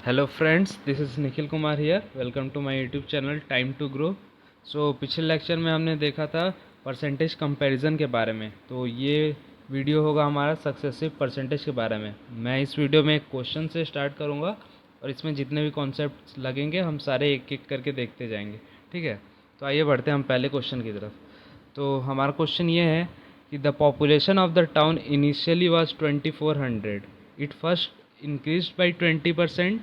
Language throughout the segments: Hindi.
Hello friends, this is Nikhil Kumar here. Welcome to my YouTube channel time to grow. पिछले लेक्चर में हमने देखा था परसेंटेज कंपैरिजन के बारे में। तो ये वीडियो होगा हमारा सक्सेसिव परसेंटेज के बारे में। मैं इस वीडियो में एक क्वेश्चन से स्टार्ट करूँगा और इसमें जितने भी कॉन्सेप्ट लगेंगे हम सारे एक एक करके देखते जाएंगे। ठीक है, तो आइए बढ़ते हैं हम पहले क्वेश्चन की तरफ। तो हमारा क्वेश्चन ये है कि the population of the town initially was 2400। It first increased by 20%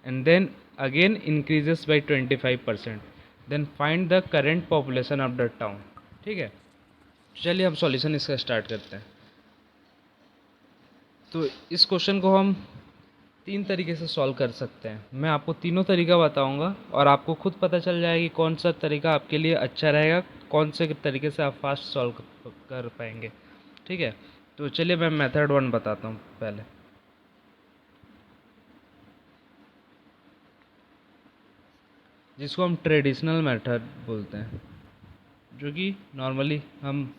and then again increases by 25%, then find the current population of the town। ठीक है, चलिए हम सॉल्यूशन इसका स्टार्ट करते हैं। तो इस क्वेश्चन को हम तीन तरीके से सॉल्व कर सकते हैं। मैं आपको तीनों तरीका बताऊंगा और आपको खुद पता चल जाएगा कि कौन सा तरीका आपके लिए अच्छा रहेगा, कौन से तरीके से आप फास्ट सॉल्व कर पाएंगे। ठीक है, तो चलिए मैं मेथड 1 बताता हूँ पहले, जिसको हम ट्रेडिशनल मेथड बोलते हैं, जो कि नॉर्मली हम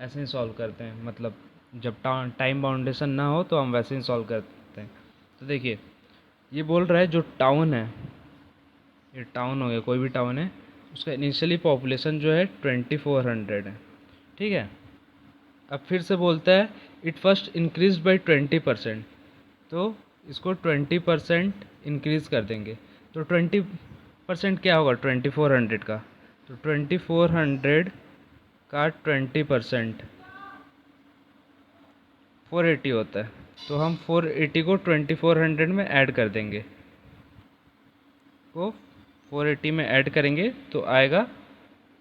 ऐसे ही सॉल्व करते हैं। मतलब जब टाइम बाउंडेशन ना हो तो हम वैसे ही सॉल्व करते हैं। तो देखिए, ये बोल रहा है जो टाउन है, ये टाउन हो गया, कोई भी टाउन है, उसका इनिशियली पॉपुलेशन जो है 2400 है। ठीक है, अब फिर से बोलता है इट फर्स्ट इंक्रीज बाई 20%। तो इसको 20% इंक्रीज़ कर देंगे। तो 20% क्या होगा 2400 का? तो 2400 का 20% 480 होता है। तो हम 480 को 2400 में ऐड कर देंगे, को 480 में ऐड करेंगे तो आएगा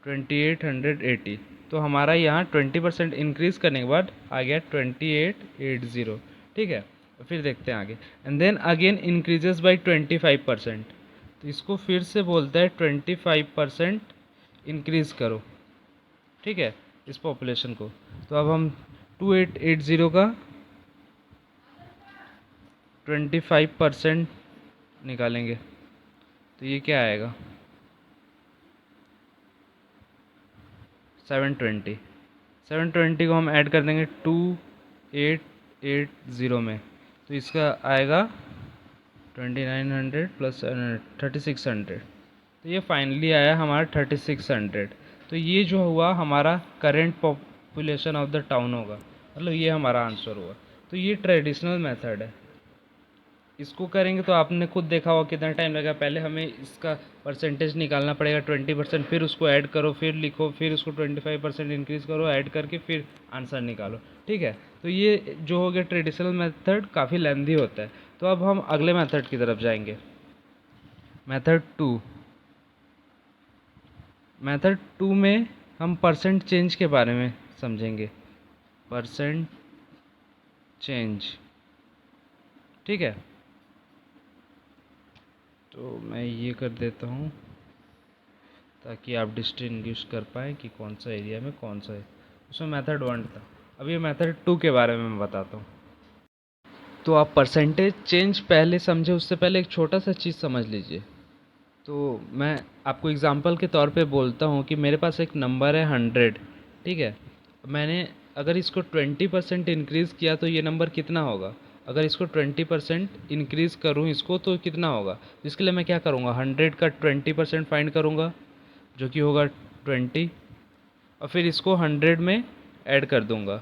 2880। तो हमारा यहाँ 20% इंक्रीज़ करने के बाद आ गया 2880। ठीक है, तो फिर देखते हैं आगे। And then again increases by 25%। तो इसको फिर से बोलता है 25% इंक्रीज़ करो। ठीक है, इस पॉपुलेशन को। तो अब हम 2880 का 25% निकालेंगे तो ये क्या आएगा 720। 720 को हम ऐड कर देंगे 2880 में, तो इसका आएगा 2900 प्लस 3600। तो ये फाइनली आया हमारा 3600। तो ये जो हुआ हमारा current population of the town होगा, मतलब ये हमारा आंसर हुआ। तो ये ट्रेडिशनल मेथड है। इसको करेंगे तो आपने खुद देखा होगा कितना टाइम लगेगा। पहले हमें इसका परसेंटेज निकालना पड़ेगा 20%, फिर उसको ऐड करो, फिर लिखो, फिर उसको 25% इंक्रीज़ करो, ऐड करके फिर आंसर निकालो। ठीक है, तो ये जो हो गया ट्रेडिशनल मेथड, काफ़ी लेंदी होता है। तो अब हम अगले मेथड की तरफ जाएंगे, मेथड 2। मेथड 2 में हम परसेंट चेंज के बारे में समझेंगे, परसेंट चेंज। ठीक है, तो मैं ये कर देता हूँ ताकि आप डिस्टिंग्विश कर पाएँ कि कौन सा एरिया में कौन सा है। उसमें मेथड 1 था, अब ये मेथड 2 के बारे में मैं बताता हूँ। तो आप परसेंटेज चेंज पहले समझे, उससे पहले एक छोटा सा चीज़ समझ लीजिए। तो मैं आपको एग्जांपल के तौर पे बोलता हूँ कि मेरे पास एक नंबर है 100। ठीक है, मैंने अगर इसको 20% इंक्रीज़ किया तो ये नंबर कितना होगा? अगर इसको 20% इंक्रीज़ करूँ इसको तो कितना होगा? इसके लिए मैं क्या करूँगा, 100 का 20% फाइंड करूँगा, जो कि होगा 20, और फिर इसको 100 में ऐड कर दूँगा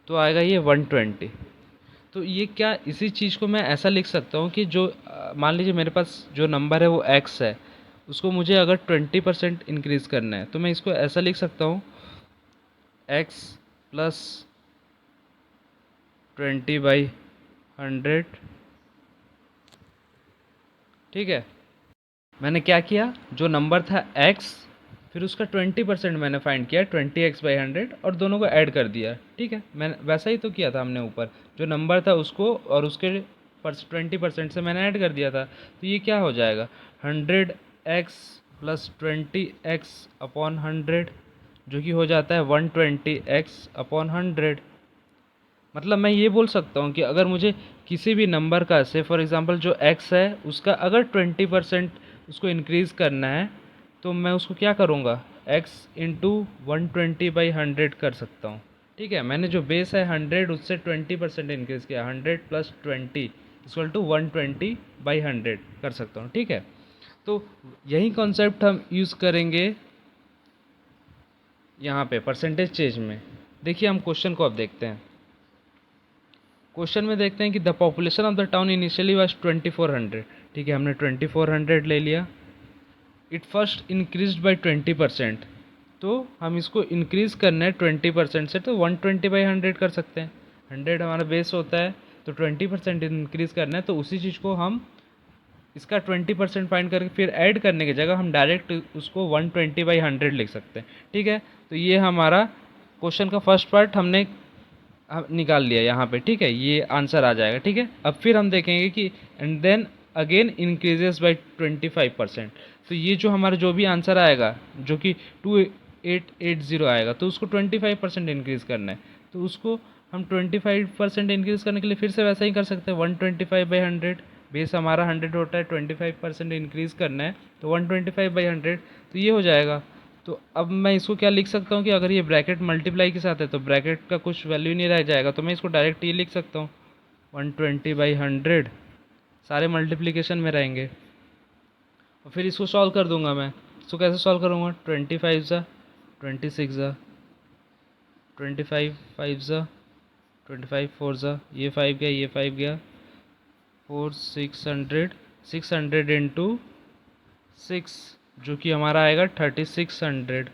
तो आएगा ये 120। तो ये क्या, इसी चीज़ को मैं ऐसा लिख सकता हूँ कि जो मान लीजिए मेरे पास जो नंबर है वो x है, उसको मुझे अगर 20% इंक्रीज़ करना है तो मैं इसको ऐसा लिख सकता हूँ x प्लस 20/100। ठीक है, मैंने क्या किया, जो नंबर था x, फिर उसका 20% मैंने फाइंड किया 20x/100 और दोनों को ऐड कर दिया। ठीक है, मैंने वैसा ही तो किया था हमने, ऊपर जो नंबर था उसको और उसके 20% से मैंने ऐड कर दिया था। तो ये क्या हो जाएगा 100x प्लस 20x/100, जो कि हो जाता है 120x/100। मतलब मैं ये बोल सकता हूँ कि अगर मुझे किसी भी नंबर का, से फॉर एग्ज़ाम्पल जो x है उसका अगर 20% उसको इंक्रीज़ करना है तो मैं उसको क्या करूँगा, x इंटू 120/100 कर सकता हूँ। ठीक है, मैंने जो बेस है 100 उससे 20% इंक्रीज़ किया, 100 प्लस 20, इक्वल टू 120/100 कर सकता हूँ, ठीक है। तो यही कॉन्सेप्ट हम यूज़ करेंगे यहाँ पे परसेंटेज चेंज में। देखिए हम क्वेश्चन को अब देखते हैं। क्वेश्चन में देखते हैं कि the population of the town initially was 2400, ठीक है, हमने 2400 ले लिया। इट फर्स्ट इंक्रीज बाई 20%, तो हम इसको इंक्रीज़ करना है 20% से, तो 120/100 कर सकते हैं। 100 हमारा बेस होता है, तो 20% इंक्रीज़ करना है, तो उसी चीज़ को हम इसका 20% फाइंड करके फिर ऐड करने की जगह हम डायरेक्ट उसको 120/100 लिख सकते हैं, ठीक है। तो ये हमारा क्वेश्चन का फर्स्ट पार्ट हमने निकाल लिया यहाँ पे, ठीक है, ये आंसर आ जाएगा, ठीक है। अब फिर हम देखेंगे कि and then again increases by 25%, तो ये जो हमारा जो भी आंसर आएगा जो कि 2880 आएगा, तो उसको 25% इंक्रीज़ करना है, तो उसको हम 25% इंक्रीज़ करने के लिए फिर से वैसा ही कर सकते हैं, 125/100, बेस हमारा 100 होता है, 25% इंक्रीज़ करना है, तो 125/100, तो ये हो जाएगा। तो अब मैं इसको क्या लिख सकता हूँ कि अगर ये ब्रैकेट मल्टीप्लाई के साथ है तो ब्रैकेट का कुछ वैल्यू नहीं रह जाएगा, तो मैं इसको डायरेक्ट ये लिख सकता हूँ 120/100, सारे मल्टीप्लिकेशन में रहेंगे। और फिर इसको सॉल्व कर दूंगा मैं। इसको कैसे सॉल्व करूँगा, 25 ज़ा 26 ज़ा 25 5 ज़ा 25 4 ज़ा, ये 5 गया, ये 5 गया, 4 600 इंटू 6, जो कि हमारा आएगा 3600।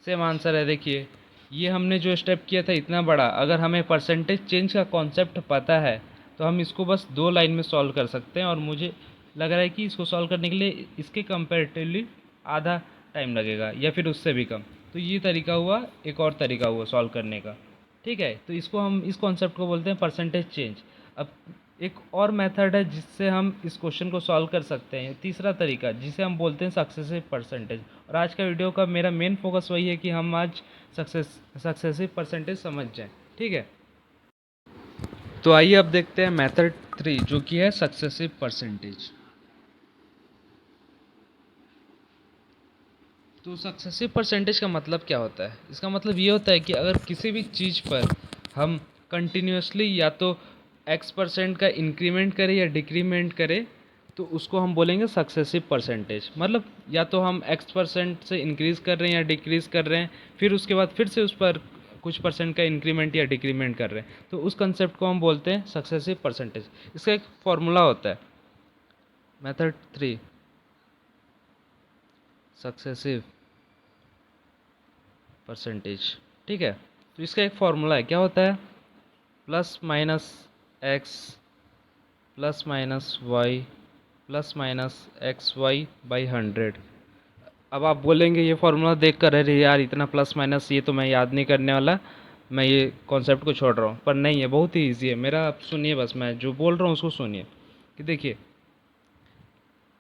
सेम आंसर है। देखिए ये हमने जो स्टेप किया था इतना बड़ा, अगर हमें परसेंटेज चेंज का कॉन्सेप्ट पता है तो हम इसको बस 2 लाइन में सॉल्व कर सकते हैं, और मुझे लग रहा है कि इसको सॉल्व करने के लिए इसके कंपैरेटिवली आधा टाइम लगेगा या फिर उससे भी कम। तो ये तरीका हुआ, एक और तरीका हुआ सॉल्व करने का, ठीक है। तो इसको हम इस कॉन्सेप्ट को बोलते हैं परसेंटेज चेंज। अब एक और मेथड है जिससे हम इस क्वेश्चन को सॉल्व कर सकते हैं, तीसरा तरीका, जिसे हम बोलते हैं सक्सेसिव परसेंटेज। और आज का वीडियो का मेरा मेन फोकस वही है कि हम आज सक्सेसिव परसेंटेज समझ जाएं, ठीक है। तो आइए अब देखते हैं मेथड 3, जो कि है सक्सेसिव परसेंटेज। तो सक्सेसिव परसेंटेज का मतलब क्या होता है, इसका मतलब ये होता है कि अगर किसी भी चीज़ पर हम कंटिन्यूसली या तो x% का इंक्रीमेंट करें या डिक्रीमेंट करें, तो उसको हम बोलेंगे सक्सेसिव परसेंटेज। मतलब या तो हम x% से इंक्रीज़ कर रहे हैं या डिक्रीज़ कर रहे हैं, फिर उसके बाद फिर से उस पर कुछ परसेंट का इंक्रीमेंट या डिक्रीमेंट कर रहे हैं, तो उस कंसेप्ट को हम बोलते हैं सक्सेसिव परसेंटेज। इसका एक फॉर्मूला होता है, मेथड 3, सक्सेसिव परसेंटेज, ठीक है। तो इसका एक फॉर्मूला है, क्या होता है, plus minus x plus minus y plus minus x y by 100। अब आप बोलेंगे ये फार्मूला देख कर, अरे यार इतना प्लस माइनस ये तो मैं याद नहीं करने वाला, मैं ये कॉन्सेप्ट को छोड़ रहा हूँ। पर नहीं है, बहुत ही ईजी है मेरा, आप सुनिए बस, मैं जो बोल रहा हूँ उसको सुनिए। कि देखिए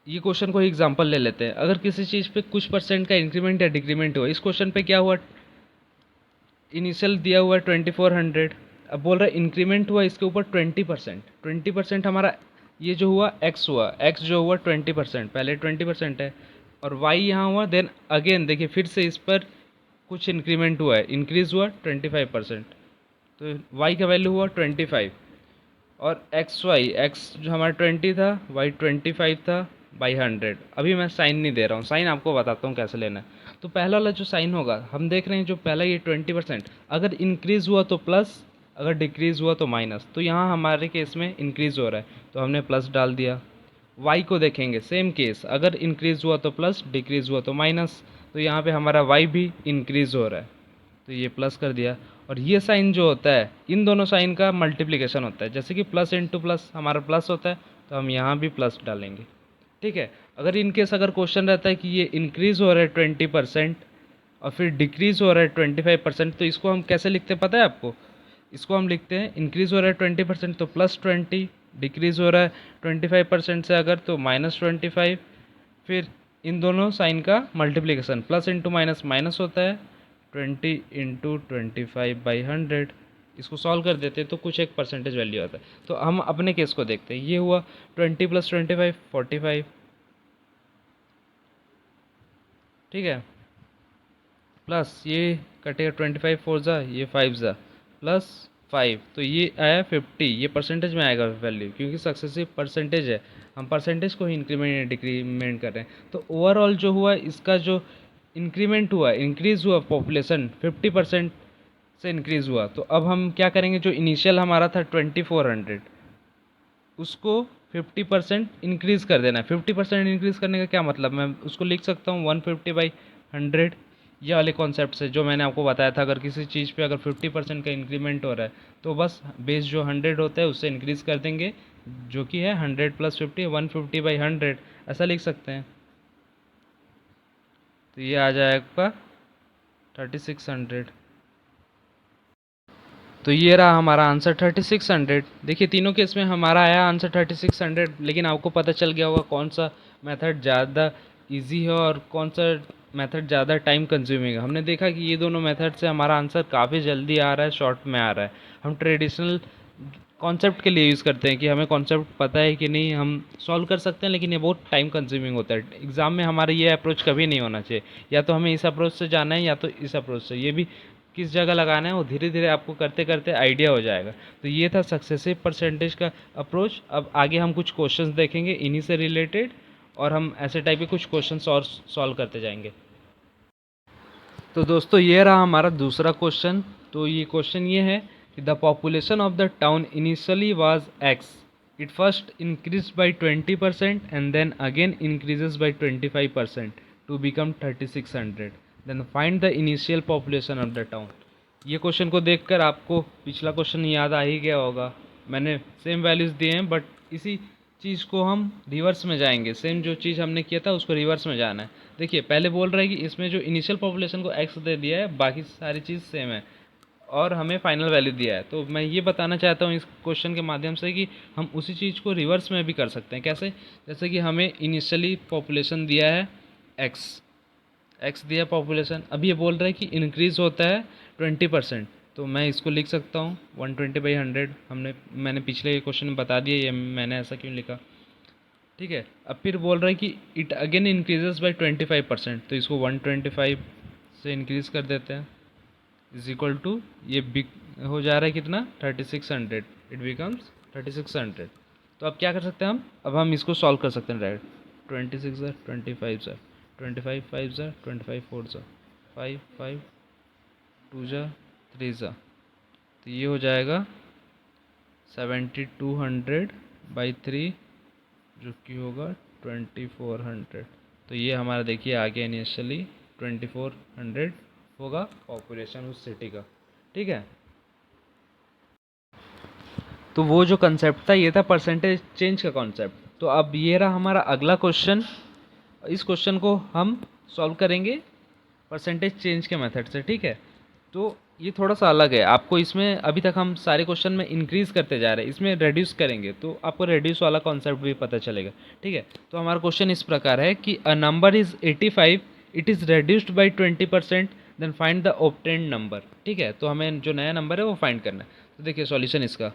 ये क्वेश्चन को एग्जांपल ले लेते हैं। अगर किसी चीज़ पे कुछ परसेंट का इंक्रीमेंट या डिक्रीमेंट हुआ, इस क्वेश्चन पे क्या हुआ, इनिशियल दिया हुआ है 2400, अब बोल रहा है इंक्रीमेंट हुआ इसके ऊपर 20%। 20% हमारा ये जो हुआ एक्स हुआ, एक्स जो हुआ 20%, पहले 20% है, और वाई यहाँ हुआ, देन अगेन देखिए फिर से इस पर कुछ इंक्रीमेंट हुआ है, इंक्रीज़ हुआ 25%, तो वाई का वैल्यू हुआ 25, और एक्स वाई, एक्स जो हमारा 20 था, वाई 25 था बाई 100। अभी मैं साइन नहीं दे रहा हूँ, साइन आपको बताता हूँ कैसे लेना है। तो पहला वाला जो साइन होगा, हम देख रहे हैं जो पहला ये 20%, अगर इंक्रीज़ हुआ तो प्लस, अगर डिक्रीज़ हुआ तो माइनस, तो यहाँ हमारे केस में इंक्रीज़ हो रहा है तो हमने प्लस डाल दिया। वाई को देखेंगे, सेम केस, अगर इंक्रीज़ हुआ तो प्लस, डिक्रीज़ हुआ तो माइनस, तो यहाँ पे हमारा वाई भी इंक्रीज़ हो रहा है, तो ये प्लस कर दिया। और ये साइन जो होता है, इन दोनों साइन का मल्टीप्लिकेशन होता है, जैसे कि प्लस इंटू प्लस हमारा प्लस होता है, तो हम यहाँ भी प्लस डालेंगे, ठीक है। अगर इनकेस अगर क्वेश्चन रहता है कि ये इंक्रीज़ हो रहा है 20% और फिर डिक्रीज़ हो रहा है 25%, तो इसको हम कैसे लिखते हैं पता है आपको, इसको हम लिखते हैं इंक्रीज़ हो रहा है 20% तो +20, डिक्रीज़ हो रहा है 25% से अगर तो -25, फिर इन दोनों साइन का multiplication, plus into minus minus होता है, 20 इंटू 25/100। इसको सॉल्व कर देते हैं तो कुछ एक परसेंटेज वैल्यू आता है। तो हम अपने केस को देखते हैं, ये हुआ 20 + 25 45, ठीक है, प्लस ये कटेगा 25 4 ज़ा, ये 5 ज़ा, प्लस 5, तो ये आया 50, ये परसेंटेज में आएगा वैल्यू, क्योंकि सक्सेसिव परसेंटेज है, हम परसेंटेज को ही इंक्रीमेंट या डिक्रीमेंट कर रहे हैं। तो ओवरऑल जो हुआ इसका जो इंक्रीमेंट हुआ, इंक्रीज़ हुआ पॉपुलेशन 50% से इंक्रीज़ हुआ। तो अब हम क्या करेंगे, जो इनिशियल हमारा था 2400, उसको 50% इंक्रीज़ कर देना है। 50% इंक्रीज़ करने का क्या मतलब, मैं उसको लिख सकता हूँ 150/100, ये वाले कॉन्सेप्ट से जो मैंने आपको बताया था। अगर किसी चीज़ पे अगर 50% का इंक्रीमेंट हो रहा है तो बस बेस जो 100 होता है उससे इंक्रीज़ कर देंगे, जो कि है 100 + 50, 150/100, ऐसा लिख सकते हैं। तो ये आ जाएगा 3600। तो ये रहा हमारा आंसर 3600। देखिए तीनों केस में हमारा आया आंसर 3600, लेकिन आपको पता चल गया होगा कौन सा मेथड ज़्यादा इजी है और कौन सा मेथड ज़्यादा टाइम कंज्यूमिंग है। हमने देखा कि ये दोनों मेथड से हमारा आंसर काफ़ी जल्दी आ रहा है, शॉर्ट में आ रहा है। हम ट्रेडिशनल कॉन्सेप्ट के लिए यूज़ करते हैं कि हमें कॉन्सेप्ट पता है कि नहीं, हम सॉल्व कर सकते हैं, लेकिन ये बहुत टाइम कंज्यूमिंग होता है। एग्ज़ाम में हमारा ये अप्रोच कभी नहीं होना चाहिए, या तो हमें इस अप्रोच से जाना है या तो इस अप्रोच से। ये भी किस जगह लगाना है वो धीरे धीरे आपको करते करते आइडिया हो जाएगा। तो ये था सक्सेसिव परसेंटेज का अप्रोच। अब आगे हम कुछ क्वेश्चंस देखेंगे इन्हीं से रिलेटेड, और हम ऐसे टाइप के कुछ क्वेश्चंस और सॉल्व करते जाएंगे। तो दोस्तों ये रहा हमारा दूसरा क्वेश्चन। तो ये क्वेश्चन ये है कि the population of the town initially was x, it first increase by 20% and then again increases by 25% to become 3600, then find the initial population of the town. ये क्वेश्चन को देखकर आपको पिछला क्वेश्चन याद आ ही गया होगा। मैंने सेम वैल्यूज़ दिए हैं, बट इसी चीज़ को हम रिवर्स में जाएंगे। सेम जो चीज़ हमने किया था उसको रिवर्स में जाना है। देखिए पहले बोल रहा है कि इसमें जो इनिशियल पॉपुलेशन को एक्स दे दिया है, बाकी सारी चीज़ सेम है, और हमें फाइनल वैल्यू दिया है। तो मैं ये बताना चाहता हूँ इस क्वेश्चन के माध्यम से कि हम उसी चीज़ को रिवर्स में भी कर सकते हैं। कैसे? जैसे कि हमें इनिशियली पॉपुलेशन दिया है एक्स, एक्स दिया पॉपुलेशन, अब ये बोल रहा है कि इंक्रीज़ होता है 20%। तो मैं इसको लिख सकता हूँ 120/100। मैंने पिछले क्वेश्चन में बता दिया ये मैंने ऐसा क्यों लिखा। ठीक है, अब फिर बोल रहा है कि इट अगेन इंक्रीजेस बाई 25%, तो इसको 125 से इंक्रीज़ कर देते हैं, इज इक्वल टू ये बिक हो जा रहा है कितना 3600, इट बिकम्स 3600। तो अब क्या कर सकते हैं हम, अब हम इसको सॉल्व कर सकते हैं डायरेक्ट। 26 ज़ा 25 ज़ा 25 5 ज़ा 25 4 ज़ा 5 5 2 ज़ा 3 ज़ा, तो ये हो जाएगा 7200/3, जो कि होगा 2400। तो ये हमारा देखिए आ गया इनिशियली 2400 होगा पॉपुलेशन उस सिटी का। ठीक है, तो वो जो कंसेप्ट था ये था परसेंटेज चेंज का कॉन्सेप्ट। तो अब ये रहा हमारा अगला क्वेश्चन। इस क्वेश्चन को हम सॉल्व करेंगे परसेंटेज चेंज के मेथड से। ठीक है, तो ये थोड़ा सा अलग है। आपको इसमें अभी तक हम सारे क्वेश्चन में इंक्रीज़ करते जा रहे हैं, इसमें रेड्यूस करेंगे तो आपको रेड्यूस वाला कॉन्सेप्ट भी पता चलेगा। ठीक है, तो हमारा क्वेश्चन इस प्रकार है कि a number is 85, it is reduced by 20%, then find the obtained number. ठीक है, तो हमें जो नया नंबर है वो फाइंड करना है। तो देखिए सॉल्यूशन इसका,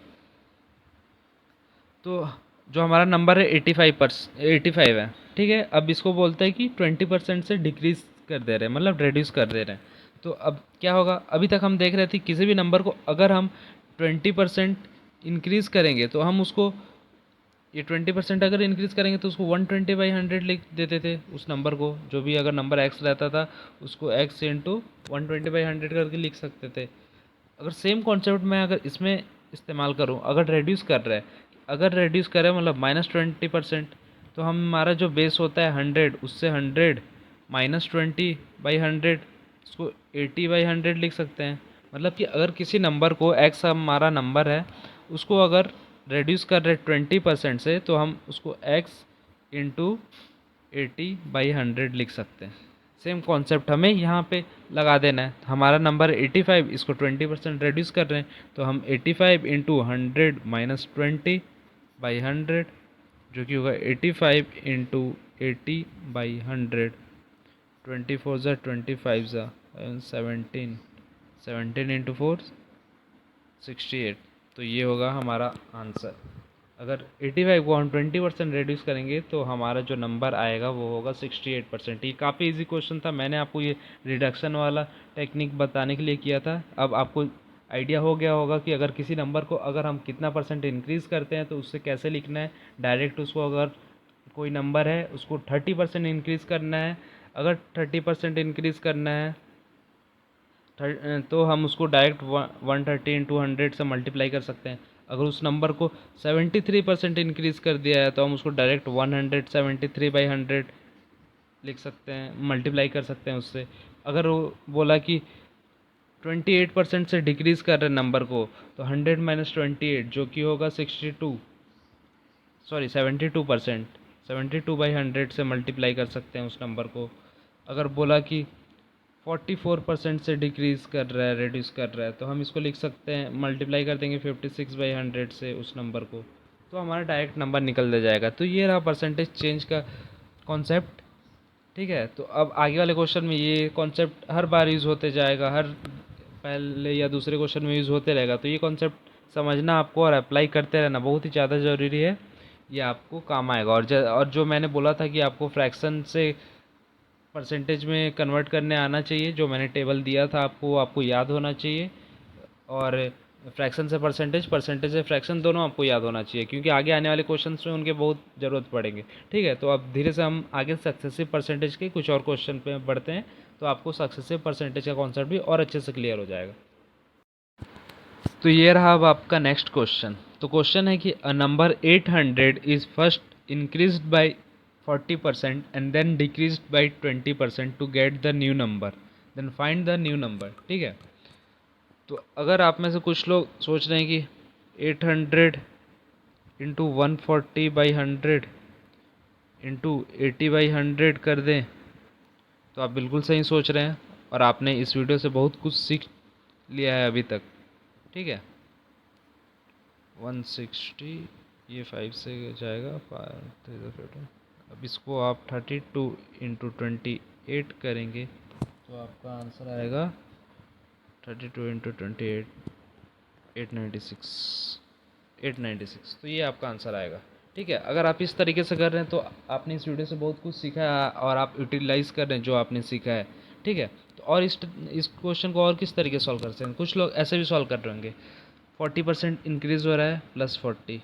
तो जो हमारा नंबर है 85 है। ठीक है, अब इसको बोलते हैं कि 20% से डिक्रीज़ कर दे रहे हैं, मतलब रिड्यूस कर दे रहे हैं। तो अब क्या होगा, अभी तक हम देख रहे थे किसी भी नंबर को अगर हम 20% इंक्रीज़ करेंगे तो हम उसको, ये 20% अगर इंक्रीज़ करेंगे तो उसको 120/100 लिख देते थे उस नंबर को। जो भी अगर नंबर एक्स रहता था उसको एक्स इंटू 120/100 करके लिख सकते थे। अगर सेम कॉन्सेप्ट मैं अगर इसमें इस्तेमाल करूँ, अगर रेड्यूस कर रहा है, अगर रेड्यूस करें मतलब -20%, तो हमारा जो बेस होता है 100, उससे 100 -20/100, इसको 80/100 लिख सकते हैं। मतलब कि अगर किसी नंबर को एक्स हमारा नंबर है, उसको अगर रेड्यूस कर रहे 20% से, तो हम उसको एक्स इंटू 80/100 लिख सकते हैं। सेम कॉन्सेप्ट हमें यहाँ पे लगा देना है। हमारा नंबर 85, इसको 20% रेड्यूस कर रहे हैं, तो हम 85 इंटू 100 -20/100, जो कि होगा 85 इंटू 80/100, 24 ज़ा 25 ज़ा 17, 17 इंटू 4 68। तो ये होगा हमारा आंसर। अगर 85 को हम 20% रिड्यूस करेंगे तो हमारा जो नंबर आएगा वो होगा 68%। ये काफ़ी इजी क्वेश्चन था, मैंने आपको ये रिडक्शन वाला टेक्निक बताने के लिए किया था। अब आपको आइडिया हो गया होगा कि अगर किसी नंबर को अगर हम कितना परसेंट इंक्रीज़ करते हैं तो उससे कैसे लिखना है। डायरेक्ट उसको अगर कोई नंबर है उसको 30% इंक्रीज़ करना है, अगर 30% इंक्रीज़ करना है तो हम उसको डायरेक्ट 130 इंटू 100 से मल्टीप्लाई कर सकते हैं। अगर उस नंबर को 73% इंक्रीज़ कर दिया है तो हम उसको डायरेक्ट 173/100 लिख सकते हैं, मल्टीप्लाई कर सकते हैं उससे। अगर वो बोला कि 28% से डिक्रीज़ कर रहे नंबर को तो 100 माइनस 28 जो कि होगा 72% 72/100 से मल्टीप्लाई कर सकते हैं उस नंबर को। अगर बोला कि 44% से डिक्रीज़ कर रहा है, रिड्यूस कर रहा है, तो हम इसको लिख सकते हैं, मल्टीप्लाई कर देंगे 56/100 से उस नंबर को, तो हमारा डायरेक्ट नंबर निकल दे जाएगा। तो ये रहा परसेंटेज चेंज का कॉन्सेप्ट। ठीक है, तो अब आगे वाले क्वेश्चन में ये कॉन्सेप्ट हर बार यूज़ होते जाएगा, हर पहले या दूसरे क्वेश्चन में यूज़ होते रहेगा। तो ये कॉन्सेप्ट समझना आपको और अप्लाई करते रहना बहुत ही ज़्यादा ज़रूरी है, ये आपको काम आएगा। और जो मैंने बोला था कि आपको फ्रैक्शन से परसेंटेज में कन्वर्ट करने आना चाहिए, जो मैंने टेबल दिया था आपको, वो आपको याद होना चाहिए। और फ्रैक्शन से परसेंटेज, परसेंटेज से फ्रैक्शन, दोनों आपको याद होना चाहिए, क्योंकि आगे आने वाले क्वेश्चंस में उनके बहुत ज़रूरत पड़ेंगे। ठीक है, तो अब धीरे से हम आगे सक्सेसिव परसेंटेज के कुछ और क्वेश्चन पे बढ़ते हैं, तो आपको सक्सेसिव परसेंटेज का कॉन्सेप्ट भी और अच्छे से क्लियर हो जाएगा। तो ये रहा अब आपका नेक्स्ट क्वेश्चन। तो क्वेश्चन है कि a number 800 is first increased by 40% and then decreased by 20% to get the new number, then find the new number। ठीक है, तो अगर आप में से कुछ लोग सोच रहे हैं कि 800 इंटू 140/100 इंटू 80/100 कर दें, तो आप बिल्कुल सही सोच रहे हैं और आपने इस वीडियो से बहुत कुछ सीख लिया है अभी तक। ठीक है, 160 ये 5 से जाएगा, 5 अब इसको आप 32 इंटू 28 करेंगे तो आपका आंसर आएगा 32 इंटू 28 896। तो ये आपका आंसर आएगा। ठीक है, अगर आप इस तरीके से कर रहे हैं तो आपने इस वीडियो से बहुत कुछ सीखा है और आप यूटिलाइज़ कर रहे हैं जो आपने सीखा है। ठीक है, तो और इस क्वेश्चन को और किस तरीके से सॉल्व कर सकते हैं, कुछ लोग ऐसे भी सॉल्व कर रहे होंगे। 40% इंक्रीज़ हो रहा है प्लस 40,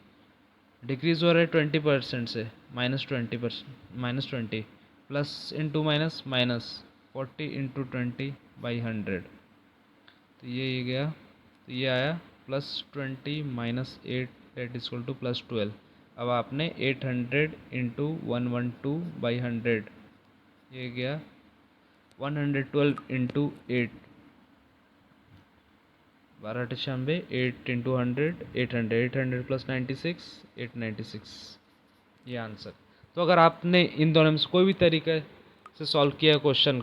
डिक्रीज़ हो रहा है 20% से -20 plus into minus minus 40 into 20/100, तो ये गया, तो ये आया +20 -8 डेट इज इक्वल टू +12। अब आपने 800 इंटू 112/100, ये गया 112 इंटू 8, 12×96, 8 इंटू 100 800, 800 प्लस 96 896, ये आंसर। तो अगर आपने इन दोनों में से कोई भी तरीके से सॉल्व किया क्वेश्चन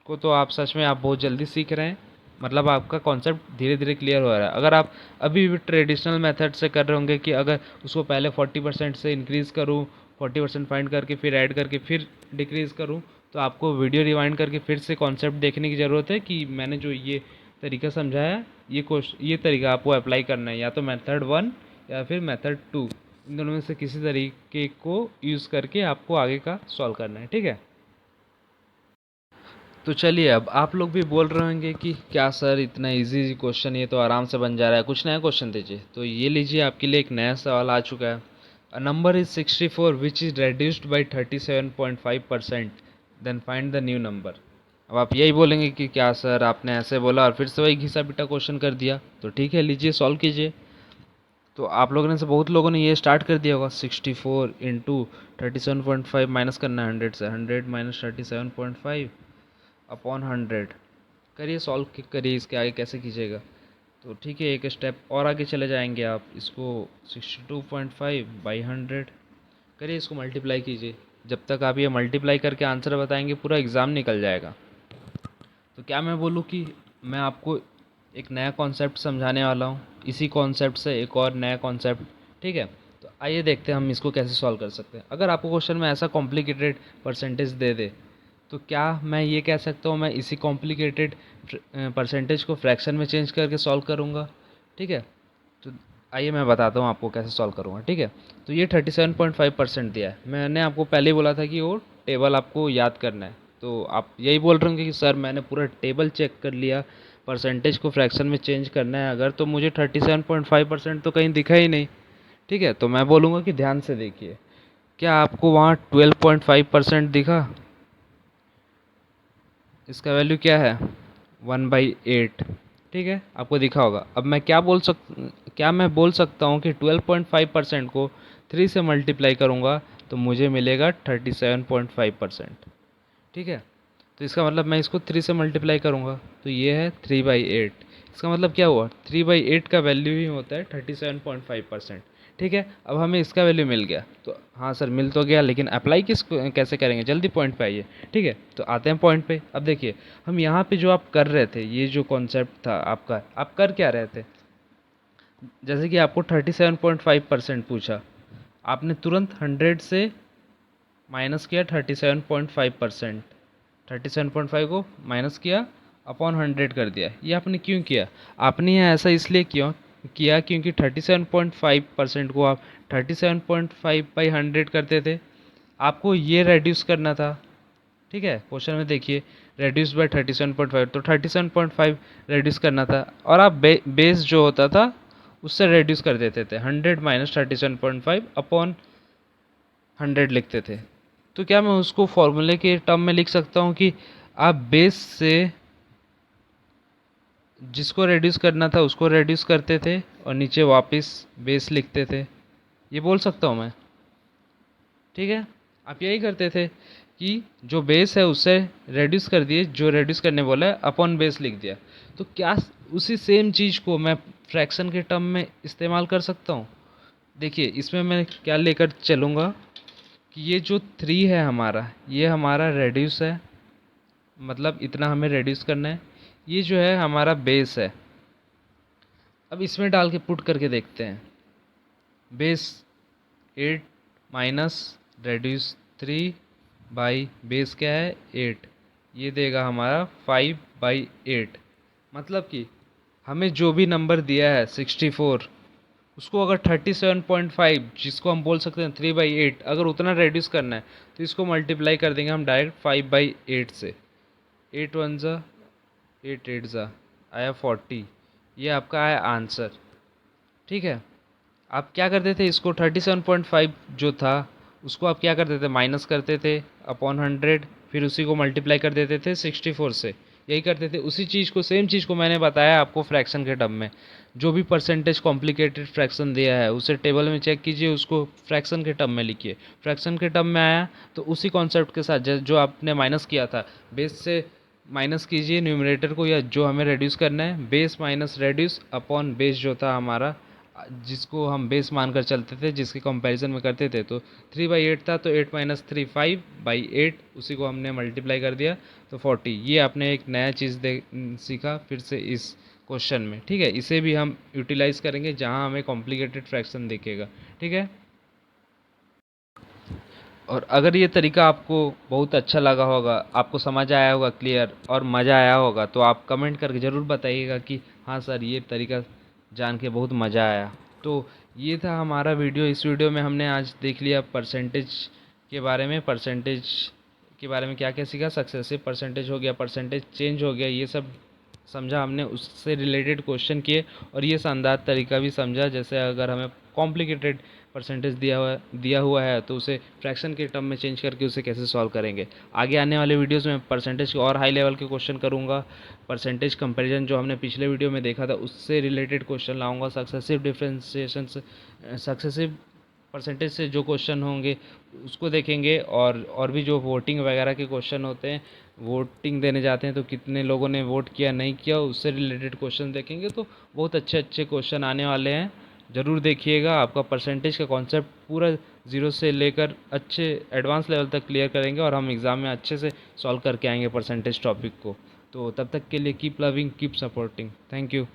को तो आप सच में आप बहुत जल्दी सीख रहे हैं, मतलब आपका कॉन्सेप्ट धीरे धीरे क्लियर हो रहा है। अगर आप अभी भी ट्रेडिशनल मेथड से कर रहे होंगे कि अगर उसको पहले 40% से इंक्रीज़ करूँ, 40% फाइंड करके फिर ऐड करके फिर डिक्रीज़ करूँ, तो आपको वीडियो रिवाइंड करके फिर से कॉन्सेप्ट देखने की ज़रूरत है कि मैंने जो ये तरीका समझाया ये तरीका आपको अप्लाई करना है, या तो मेथड 1 या फिर मेथड 2, इन दोनों में से किसी तरीके को यूज़ करके आपको आगे का सॉल्व करना है। ठीक है, तो चलिए, अब आप लोग भी बोल रहे होंगे कि क्या सर इतना इजी क्वेश्चन, ये तो आराम से बन जा रहा है, कुछ नया क्वेश्चन दीजिए। तो ये लीजिए, आपके लिए एक नया सवाल आ चुका है। A number is 64 which is reduced by 37.5%, then find the new number. अब आप यही बोलेंगे कि क्या सर आपने ऐसे बोला और फिर से वही घिसा पिटा क्वेश्चन कर दिया। तो ठीक है, लीजिए सॉल्व कीजिए। तो आप लोगों ने से बहुत लोगों ने ये स्टार्ट कर दिया होगा, 64 इंटू 37.5 माइनस करना है 100 से, 100 माइनस 37.5 अपॉन 100, करिए सॉल्व करिए, इसके आगे कैसे कीजिएगा। तो ठीक है, एक स्टेप और आगे चले जाएंगे आप, इसको 62.5/100 करिए, इसको मल्टीप्लाई कीजिए। जब तक आप ये मल्टीप्लाई करके आंसर बताएंगे पूरा एग्ज़ाम निकल जाएगा। तो क्या मैं बोलूँ कि मैं आपको एक नया कॉन्सेप्ट समझाने वाला हूँ, इसी कॉन्सेप्ट से एक और नया कॉन्सेप्ट। ठीक है, तो आइए देखते हैं हम इसको कैसे सॉल्व कर सकते हैं। अगर आपको क्वेश्चन में ऐसा कॉम्प्लिकेटेड परसेंटेज दे दे तो क्या मैं ये कह सकता हूँ मैं इसी कॉम्प्लिकेटेड परसेंटेज को फ्रैक्शन में चेंज करके सॉल्व करूँगा। ठीक है, तो आइए मैं बताता हूँ आपको कैसे सॉल्व करूँगा। ठीक है, तो ये 37.5% दिया है, मैंने आपको पहले ही बोला था कि वो टेबल आपको याद करना है। तो आप यही बोल रहे होंगे कि सर मैंने पूरा टेबल चेक कर लिया, परसेंटेज को फ्रैक्शन में चेंज करना है अगर, तो मुझे 37.5% तो कहीं दिखा ही नहीं। ठीक है, तो मैं बोलूँगा कि ध्यान से देखिए, क्या आपको वहाँ 12.5% दिखा? इसका वैल्यू क्या है? 1/8। ठीक है, आपको दिखा होगा। अब मैं क्या मैं बोल सकता हूँ कि 12.5% को 3 से मल्टीप्लाई करूँगा तो मुझे मिलेगा 37.5%। ठीक है, तो इसका मतलब मैं इसको 3 से मल्टीप्लाई करूँगा तो ये है 3/8। इसका मतलब क्या हुआ? 3/8 का वैल्यू ही होता है 37.5%। ठीक है, अब हमें इसका वैल्यू मिल गया, तो हाँ सर मिल तो गया, लेकिन अप्लाई कैसे करेंगे? जल्दी पॉइंट पे आइए। ठीक है, तो आते हैं पॉइंट पे। अब देखिए, हम यहाँ पे जो आप कर रहे थे, ये जो कॉन्सेप्ट था आपका, आप कर क्या रहे थे? जैसे कि आपको 37.5% पूछा, आपने तुरंत 100 से माइनस किया 37.5%। 37.5 को माइनस किया, अपॉन 100 कर दिया। ये आपने क्यों किया? आपने यह ऐसा इसलिए किया क्योंकि 37.5% को आप 37.5/100 करते थे, आपको ये रेड्यूस करना था। ठीक है, क्वेश्चन में देखिए, रेड्यूस बाय 37.5, तो 37.5 रेड्यूस करना था, और आप बेस जो होता था उससे रेड्यूस कर देते थे। 100 माइनस 37.5 अपॉन 100 लिखते थे। तो क्या मैं उसको फॉर्मूले के टर्म में लिख सकता हूँ कि आप बेस से जिसको रेड्यूस करना था उसको रेड्यूस करते थे और नीचे वापस बेस लिखते थे? ये बोल सकता हूँ मैं। ठीक है, आप यही करते थे कि जो बेस है उससे रेड्यूस कर दिए, जो रेड्यूस करने बोला है अपॉन बेस लिख दिया। तो क्या उसी सेम चीज़ को मैं फ्रैक्शन के टर्म में इस्तेमाल कर सकता हूँ? देखिए, इसमें मैं क्या लेकर चलूँगा कि ये जो 3 है हमारा, ये हमारा रेड्यूस है, मतलब इतना हमें रेड्यूस करना है। ये जो है हमारा बेस है। अब इसमें डाल के पुट करके देखते हैं। Base 8 minus reduce 3 by base क्या है 8, ये देगा हमारा 5/8। मतलब कि हमें जो भी नंबर दिया है 64, उसको अगर 37.5, जिसको हम बोल सकते हैं 3/8, अगर उतना रेड्यूस करना है तो इसको मल्टीप्लाई कर देंगे हम डायरेक्ट 5/8 से। 8 1 ज़ा 8 8 ज़ा आया 40। ये आपका आया आंसर। ठीक है, आप क्या करते थे? इसको 37.5 जो था उसको आप क्या करते थे? माइनस करते थे अपॉन 100, फिर उसी को मल्टीप्लाई कर देते थे 64 से। यही करते थे, उसी चीज़ को, सेम चीज़ को मैंने बताया आपको फ्रैक्शन के टर्म में। जो भी परसेंटेज कॉम्प्लिकेटेड फ्रैक्शन दिया है उसे टेबल में चेक कीजिए, उसको फ्रैक्शन के टर्म में लिखिए। फ्रैक्शन के टर्म में आया तो उसी कॉन्सेप्ट के साथ जो आपने माइनस किया था, बेस से माइनस कीजिए न्यूमरेटर को, या जो हमें रेड्यूस करना है, base minus reduce upon base जो था हमारा, जिसको हम बेस मानकर चलते थे, जिसके कंपैरिजन में करते थे। तो 3/8 था तो 8 माइनस 3 5/8, उसी को हमने मल्टीप्लाई कर दिया तो 40। ये आपने एक नया चीज़ सीखा फिर से इस क्वेश्चन में। ठीक है, इसे भी हम यूटिलाइज करेंगे जहाँ हमें कॉम्प्लिकेटेड फ्रैक्शन दिखेगा। ठीक है, और अगर ये तरीका आपको बहुत अच्छा लगा होगा, आपको समझ आया होगा क्लियर, और मज़ा आया होगा, तो आप कमेंट करके ज़रूर बताइएगा कि हाँ सर ये तरीका जान के बहुत मज़ा आया। तो ये था हमारा वीडियो। इस वीडियो में हमने आज देख लिया परसेंटेज के बारे में, परसेंटेज के बारे में क्या क्या सीखा। सक्सेसिव परसेंटेज हो गया, परसेंटेज चेंज हो गया, ये सब समझा हमने, उससे रिलेटेड क्वेश्चन किए, और ये शानदार तरीका भी समझा। जैसे अगर हमें कॉम्प्लिकेटेड परसेंटेज दिया हुआ है तो उसे फ्रैक्शन के टर्म में चेंज करके उसे कैसे सॉल्व करेंगे। आगे आने वाले वीडियोस में परसेंटेज के और हाई लेवल के क्वेश्चन करूँगा। परसेंटेज कंपैरिजन जो हमने पिछले वीडियो में देखा था उससे रिलेटेड क्वेश्चन लाऊंगा। सक्सेसिव डिफ्रेंशिएशन से, सक्सेसिव परसेंटेज से जो क्वेश्चन होंगे उसको देखेंगे, और भी जो वोटिंग वगैरह के क्वेश्चन होते हैं, वोटिंग देने जाते हैं तो कितने लोगों ने वोट किया नहीं किया, उससे रिलेटेड क्वेश्चन देखेंगे। तो बहुत अच्छे अच्छे क्वेश्चन आने वाले हैं, ज़रूर देखिएगा। आपका परसेंटेज का कॉन्सेप्ट पूरा ज़ीरो से लेकर अच्छे एडवांस लेवल तक क्लियर करेंगे, और हम एग्ज़ाम में अच्छे से सॉल्व करके आएंगे परसेंटेज टॉपिक को। तो तब तक के लिए keep loving, keep supporting. Thank you.